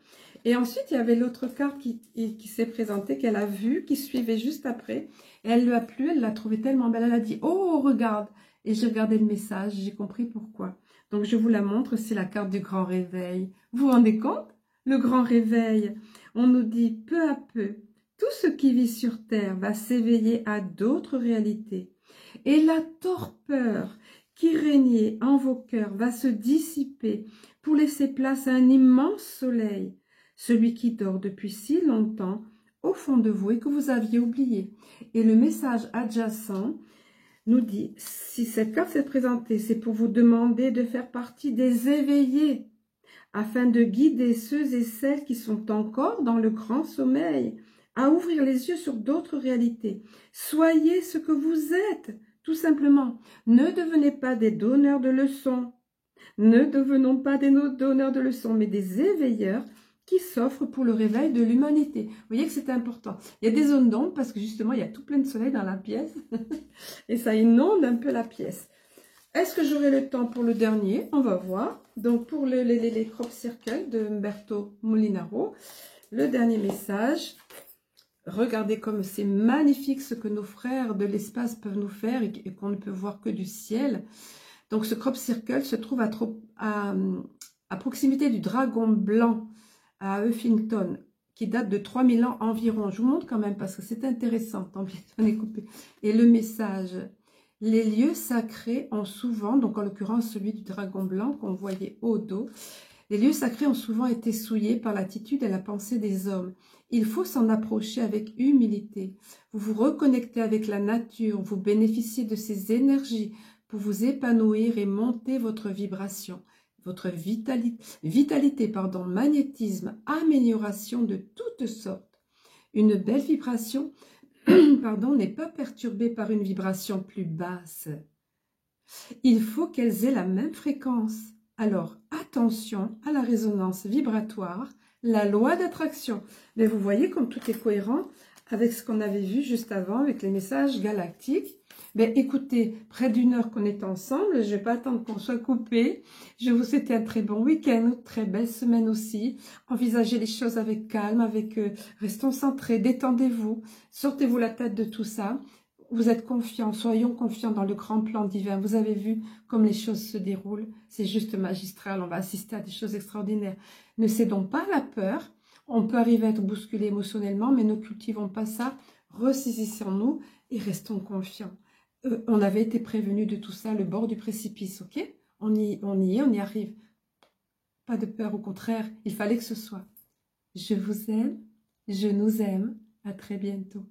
Et ensuite, il y avait l'autre carte qui s'est présentée, qu'elle a vue, qui suivait juste après. Et elle lui a plu, elle l'a trouvée tellement belle. Elle a dit « Oh, regarde !» Et j'ai regardé le message, j'ai compris pourquoi. Donc, je vous la montre, c'est la carte du grand réveil. Vous vous rendez compte? Le grand réveil. On nous dit peu à peu, tout ce qui vit sur Terre va s'éveiller à d'autres réalités. Et la torpeur qui régnait en vos cœurs va se dissiper pour laisser place à un immense soleil. Celui qui dort depuis si longtemps au fond de vous et que vous aviez oublié. Et le message adjacent nous dit, si cette carte s'est présentée, c'est pour vous demander de faire partie des éveillés, afin de guider ceux et celles qui sont encore dans le grand sommeil. à ouvrir les yeux sur d'autres réalités. Soyez ce que vous êtes, tout simplement. Ne devenez pas des donneurs de leçons. Ne devenons pas des donneurs de leçons, mais des éveilleurs qui s'offrent pour le réveil de l'humanité. Vous voyez que c'est important. Il y a des zones d'ombre parce que justement, il y a tout plein de soleil dans la pièce et ça inonde un peu la pièce. Est-ce que j'aurai le temps pour le dernier? On va voir. Donc, pour les crop circles de Umberto Molinaro, le dernier message. Regardez comme c'est magnifique ce que nos frères de l'espace peuvent nous faire et qu'on ne peut voir que du ciel. Donc, ce crop circle se trouve à proximité du dragon blanc à Huffington, qui date de 3000 ans environ. Je vous montre quand même parce que c'est intéressant. Tant pis, on est coupé. Et le message, les lieux sacrés ont souvent, donc en l'occurrence celui du dragon blanc qu'on voyait au dos, les lieux sacrés ont souvent été souillés par l'attitude et la pensée des hommes. Il faut s'en approcher avec humilité. Vous vous reconnectez avec la nature, vous bénéficiez de ses énergies pour vous épanouir et monter votre vibration. Votre vitalité, magnétisme, amélioration de toutes sortes. Une belle vibration n'est pas perturbée par une vibration plus basse. Il faut qu'elles aient la même fréquence. Alors, attention à la résonance vibratoire, la loi d'attraction. Mais vous voyez comme tout est cohérent avec ce qu'on avait vu juste avant, avec les messages galactiques. Ben, écoutez, près d'une heure qu'on est ensemble, je ne vais pas attendre qu'on soit coupé. Je vous souhaite un très bon week-end, une très belle semaine aussi. Envisagez les choses avec calme, restons centrés, détendez-vous, sortez-vous la tête de tout ça. Vous êtes confiants, soyons confiants dans le grand plan divin. Vous avez vu comme les choses se déroulent. C'est juste magistral, on va assister à des choses extraordinaires. Ne cédons pas à la peur. On peut arriver à être bousculé émotionnellement, mais ne cultivons pas ça. Ressaisissons-nous et restons confiants. On avait été prévenus de tout ça, le bord du précipice, ok? On y arrive. Pas de peur, au contraire, il fallait que ce soit. Je vous aime, je nous aime. À très bientôt.